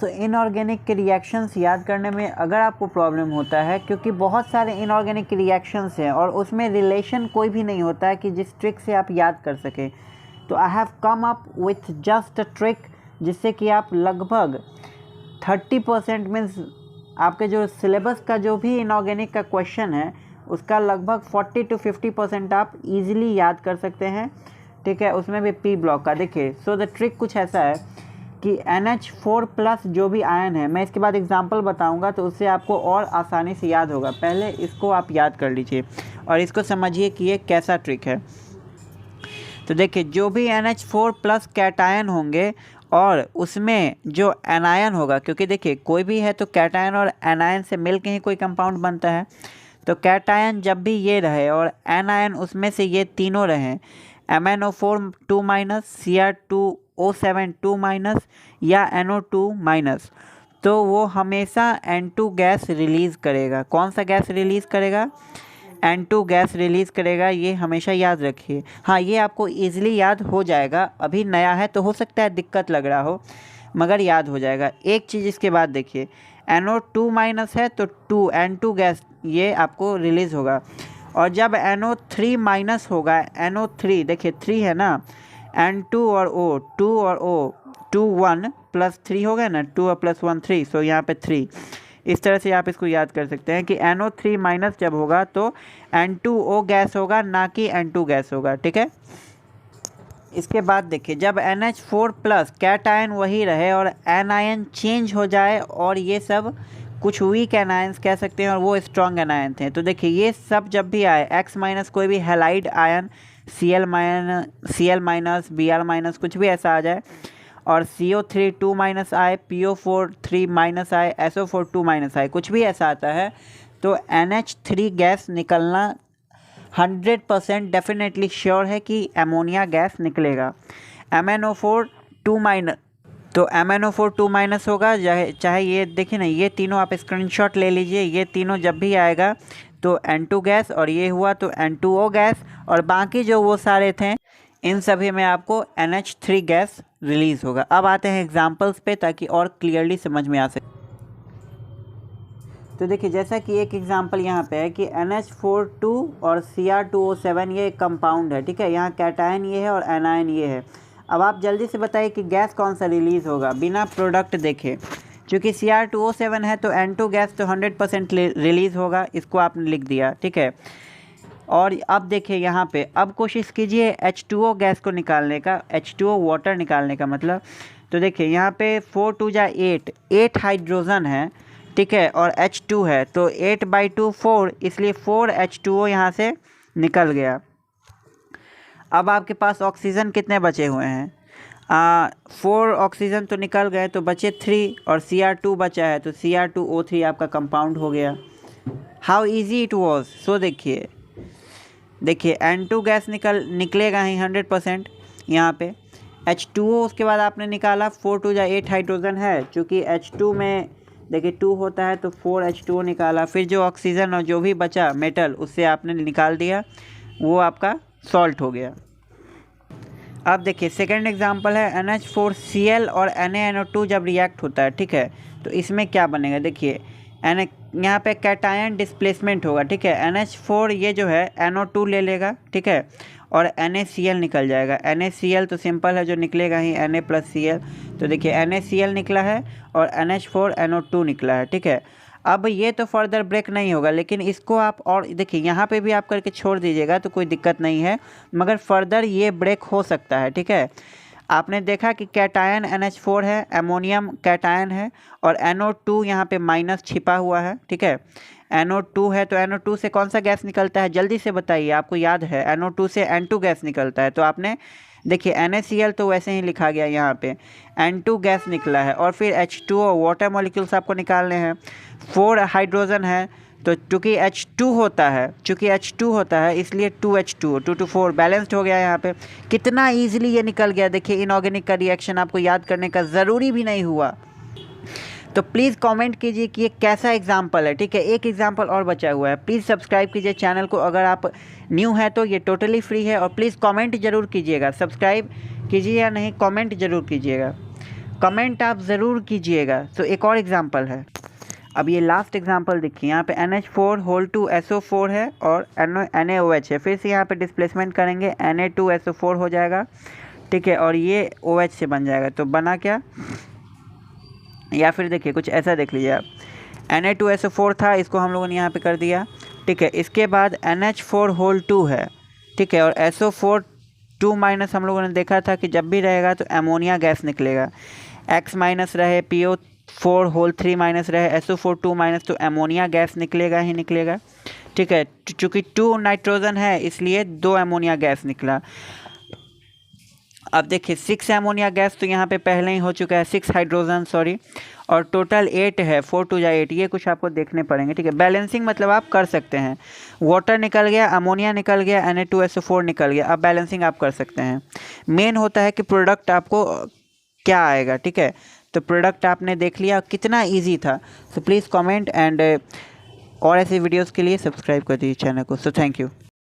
सो inorganic के reactions याद करने में अगर आपको प्रॉब्लम होता है, क्योंकि बहुत सारे इनऑर्गेनिक रिएक्शंस हैं और उसमें रिलेशन कोई भी नहीं होता है कि जिस ट्रिक से आप याद कर सकें, तो I have come up with just a trick जिससे कि आप लगभग 30% मीन्स आपके जो सिलेबस का जो भी इनऑर्गेनिक का क्वेश्चन है उसका लगभग 40 to 50% आप इजीली याद कर सकते हैं। ठीक है, उसमें भी पी ब्लॉक का। देखिए, सो द ट्रिक कुछ ऐसा है कि NH4+ जो भी आयन है, मैं इसके बाद एग्जांपल बताऊंगा तो उससे आपको और आसानी से याद होगा। पहले इसको आप याद कर लीजिए और इसको समझिए कि ये कैसा ट्रिक है। तो देखिए, जो भी NH4+ कैटायन होंगे और उसमें जो एनायन होगा, क्योंकि देखिए कोई भी है तो कैटायन और एनायन से मिल के ही कोई कंपाउंड बनता है। तो कैटायन जब भी ये रहे और एनायन उसमें से ये तीनों रहें, MnO4 2-, Cr2O7 2- या NO2-, तो वो हमेशा N2 गैस रिलीज़ करेगा। कौन सा गैस रिलीज़ करेगा? N2 गैस रिलीज़ करेगा, ये हमेशा याद रखिए। हाँ, ये आपको ईजिली याद हो जाएगा। अभी नया है तो हो सकता है दिक्कत लग रहा हो, मगर याद हो जाएगा। एक चीज़ इसके बाद देखिए, NO2- है तो N2 गैस ये आपको रिलीज़ होगा। और जब NO3- होगा, NO3 देखिए 3 है ना, N2 और O, 2 और O, 2 1 + 3 हो गया ना, 2 और +1 3, सो यहाँ पे 3। इस तरह से आप इसको याद कर सकते हैं कि NO3- जब होगा तो N2O गैस होगा, ना कि N2 गैस होगा। ठीक है, इसके बाद देखिए, जब NH4+ कैटायन वही रहे और एनायन चेंज हो जाए और ये सब कुछ वीक एनायंस कह सकते हैं और वो स्ट्रॉन्ग एनायन थे, तो देखिए ये सब जब भी आए, X- कोई भी हैलाइड आयन, Cl-, Br- कुछ भी ऐसा आ जाए, और CO3 2- आए, PO4 3- आए, SO4 2- आए, कुछ भी ऐसा आता है, तो NH3 गैस निकलना 100% डेफिनेटली श्योर है कि एमोनिया गैस निकलेगा। MnO4 2-, तो MnO4 2- होगा, चाहे ये देखिए ना, ये तीनों आप स्क्रीनशॉट ले लीजिए। ये तीनों जब भी आएगा तो N2 गैस, और ये हुआ तो N2O गैस, और बाकी जो वो सारे थे इन सभी में आपको NH3 गैस रिलीज़ होगा। अब आते हैं एग्जांपल्स पे ताकि और क्लियरली समझ में आ सके। तो देखिए, जैसा कि एक एग्जांपल यहाँ पे है कि NH4 और Cr2O7 ये एक कंपाउंड है। ठीक है, यहाँ कैटायन ये है और एनायन ये है। अब आप जल्दी से बताइए कि गैस कौन सा रिलीज़ होगा बिना प्रोडक्ट देखे। चूँकि Cr2O7 है तो N2 गैस तो 100% रिलीज़ होगा, इसको आपने लिख दिया। ठीक है, और अब देखिए यहाँ पे, अब कोशिश कीजिए H2O गैस को निकालने का, H2O वाटर निकालने का मतलब। तो देखिए यहाँ पे 4 2 जा 8 हाइड्रोजन है। ठीक है, और H2 है तो 8/2 4, इसलिए 4 H2O यहाँ से निकल गया। अब आपके पास ऑक्सीजन कितने बचे हुए हैं? 4 ऑक्सीजन तो निकल गए, तो बचे 3, और Cr2 बचा है तो Cr2O3 आपका कंपाउंड हो गया। How easy it was. So देखिए N2 गैस निकलेगा ही 100% यहाँ पे। H2O उसके बाद आपने निकाला, 4 2 जा 8 हाइड्रोजन है, चूँकि H2 में देखिए 2 होता है तो 4 H2O निकाला। फिर जो ऑक्सीजन और जो भी बचा मेटल उससे आपने निकाल दिया, वो आपका सॉल्ट हो गया। अब देखिए सेकेंड एग्जांपल है NH4Cl और NaNO2 जब रिएक्ट होता है। ठीक है, तो इसमें क्या बनेगा? देखिए यहाँ पे कैटायन डिस्प्लेसमेंट होगा। ठीक है, NH4 ये जो है NO2 ले लेगा। ठीक है, और NaCl निकल जाएगा। NaCl तो सिंपल है, जो निकलेगा ही Na+Cl। तो देखिए NaCl निकला है और NH4NO2 निकला है। ठीक है, अब ये तो फर्दर ब्रेक नहीं होगा, लेकिन इसको आप, और देखिए यहाँ पे भी आप करके छोड़ दीजिएगा तो कोई दिक्कत नहीं है, मगर फर्दर ये ब्रेक हो सकता है। ठीक है, आपने देखा कि कैटायन NH4 है, एमोनियम कैटायन है, और NO2 यहाँ पे माइनस छिपा हुआ है। ठीक है, NO2 है तो NO2 से कौन सा गैस निकलता है? जल्दी से बताइए, आपको याद है NO2 से N2 गैस निकलता है। तो आपने देखिए NaCl तो वैसे ही लिखा गया, यहाँ पे N2 गैस निकला है, और फिर H2O वाटर मॉलिक्यूल्स आपको निकालने हैं। 4 हाइड्रोजन है, तो चूँकि H2 होता है इसलिए 2H2O 2 to 4 बैलेंस्ड हो गया। यहाँ पे कितना ईजिली ये निकल गया। देखिए इनऑर्गेनिक का रिएक्शन आपको याद करने का ज़रूरी भी नहीं हुआ। तो प्लीज़ कमेंट कीजिए कि ये कैसा एग्जाम्पल है। ठीक है, एक एग्जाम्पल और बचा हुआ है। प्लीज़ सब्सक्राइब कीजिए चैनल को, अगर आप न्यू है तो ये टोटली फ्री है। और प्लीज़ कमेंट ज़रूर कीजिएगा, सब्सक्राइब कीजिए या नहीं, कमेंट ज़रूर कीजिएगा। कमेंट आप ज़रूर कीजिएगा। तो एक और एग्जांपल है, अब ये लास्ट एग्जांपल देखिए, यहाँ पे NH4 SO4 है और NaOH है। फिर से यहाँ पे डिस्प्लेसमेंट करेंगे, Na2SO4 हो जाएगा, ठीक है, और ये OH से बन जाएगा। तो बना क्या, या फिर देखिए कुछ ऐसा देख लीजिए आप, Na2SO4 था, इसको हम लोगों ने यहाँ पे कर दिया, ठीक है। इसके बाद NH4 है, ठीक है, और SO4 हम लोगों ने देखा था कि जब भी रहेगा तो अमोनिया गैस निकलेगा। X- रहे, PO4 रहे, SO4 तो अमोनिया गैस निकलेगा ही निकलेगा, ठीक है। चूँकि 2 नाइट्रोजन है इसलिए 2 अमोनिया गैस निकला। अब देखिए 6 अमोनिया गैस तो यहाँ पे पहले ही हो चुका है, 6 हाइड्रोजन सॉरी, और टोटल 8 है, 4 2 8, ये कुछ आपको देखने पड़ेंगे, ठीक है। बैलेंसिंग मतलब आप कर सकते हैं, वाटर निकल गया, अमोनिया निकल गया, Na2SO4 निकल गया, अब बैलेंसिंग आप कर सकते हैं। मेन होता है कि प्रोडक्ट आपको क्या आएगा, ठीक है। तो प्रोडक्ट आपने देख लिया, कितना ईजी था। सो प्लीज़ कमेंट एंड और ऐसे वीडियोज़ के लिए सब्सक्राइब कर दीजिए चैनल को। So thank you.